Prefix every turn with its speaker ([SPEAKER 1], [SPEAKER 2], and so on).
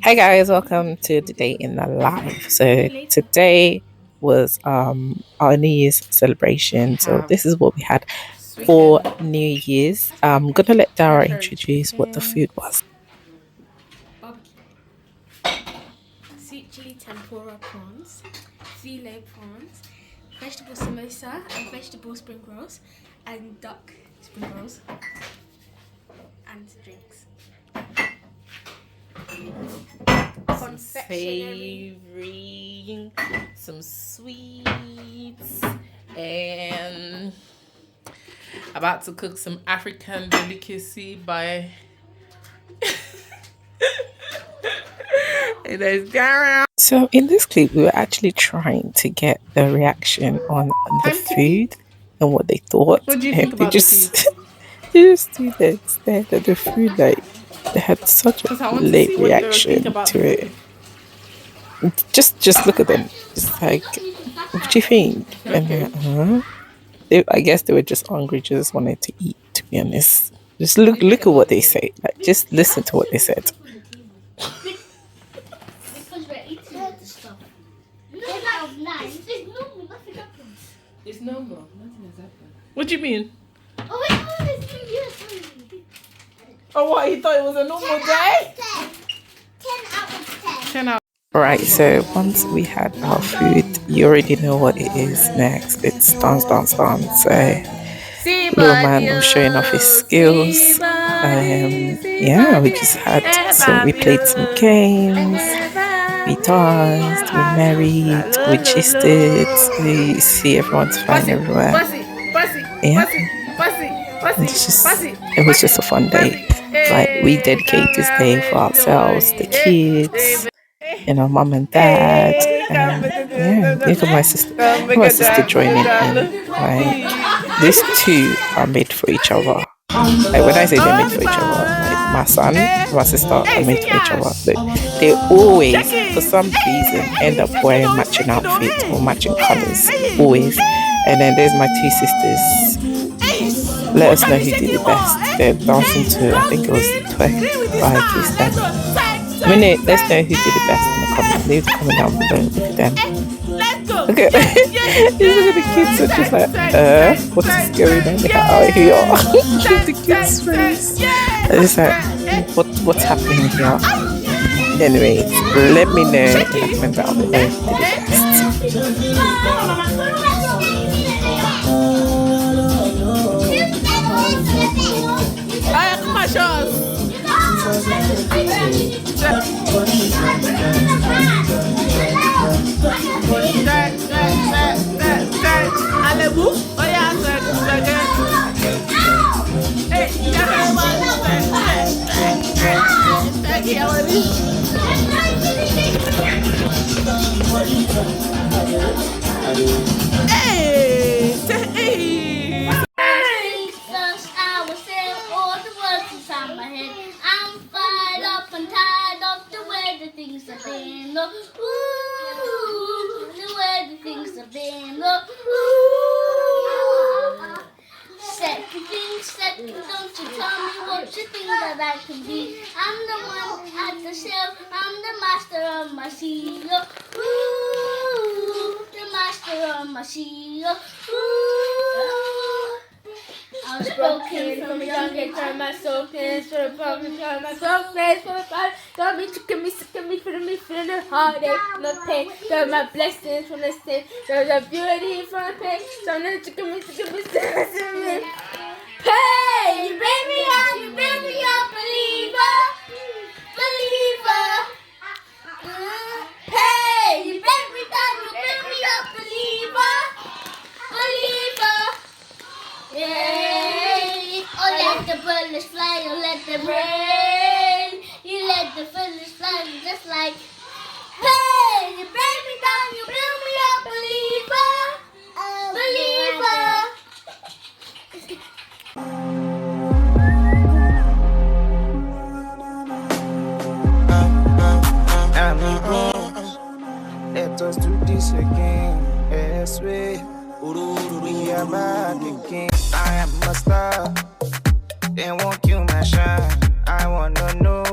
[SPEAKER 1] Hey guys, welcome to the day in the life. So today was our New Year's celebration. So this is what we had for New Year's. I'm gonna let Dara introduce what the food was.
[SPEAKER 2] Barbecue, sweet chili tempura prawns, filet prawns, vegetable samosa and vegetable spring rolls, and duck spring rolls, and drinks. Confectionery.
[SPEAKER 1] Savory, some sweets, and about to cook some African delicacy by there's Dara. So in this clip, we were actually trying to get the reaction on the food and what they thought.
[SPEAKER 2] What do you
[SPEAKER 1] And
[SPEAKER 2] think about the food?
[SPEAKER 1] they just stood there and stared at the food like they had such a
[SPEAKER 2] Because I want to
[SPEAKER 1] late
[SPEAKER 2] see what they think
[SPEAKER 1] reaction
[SPEAKER 2] about
[SPEAKER 1] to
[SPEAKER 2] the
[SPEAKER 1] it.
[SPEAKER 2] food.
[SPEAKER 1] Just look at them. Just like, what do you think? And
[SPEAKER 2] Okay.
[SPEAKER 1] I guess they were just hungry, just wanted to eat. To be honest, just look at what they say. Like, just listen to what they said.
[SPEAKER 3] Because we're eating all the stuff. 10 out of 9. It's normal, nothing happens.
[SPEAKER 2] It's normal. Nothing has happened. What do you mean?
[SPEAKER 3] Oh, wait, no, it's 3 years. Sorry.
[SPEAKER 2] Oh, what? He thought it was a normal day?
[SPEAKER 3] 10 out of 10.
[SPEAKER 2] 10 out.
[SPEAKER 1] Right, so once we had our food, you already know what it is next. It's dance, dance, dance. So little man was showing off his skills. Yeah, we just had we played some games, we danced, we married, we gisted, we see everyone's fine everywhere. Yeah, it was just a fun day. Like, we dedicate this day for ourselves, the kids, mom and dad, and yeah, even my sister joining in. Like, these two are made for each other. Like, when I say they're made for each other, like my son, my sister are made for each other. But they always, for some reason, end up wearing matching outfits or matching colors. Always. And then there's my two sisters. Let us know who did the best. They're dancing to, I think it was Twerk by Kiss. Let's know who did the best in the comments. Leave the comment down below. Look at them. Look at the kids are just like, what is going on out here? The kids' face. It's like, what's happening here? Anyway, let me know in the comment down below who did the best. Come on, show us.
[SPEAKER 3] Don't you tell me what you think that I can be. I'm the one at the shelf. I'm the master of my CEO. Ooh, the master of my CEO. Ooh. I was broken from a young age, turned my soul cleansed for the problem, turned my soul cleansed for the fire. Got me, took me, sick of me, feeling the heartache, from the pain. Got my blessings from the sin. There's a beauty from the pain. So now took me, sick of me, hey, you bring me up, believer, believer. Hey, you bring me down, you bring me up, believer, believer. Yay! Oh, let the bullets fly, oh, let them rain. You let the bullets fly, just like, hey, you bring me down, you bring me up, believer, believer.
[SPEAKER 4] Let us do this again. Yes, we are back again. I am a star. They won't kill my shine. I wanna know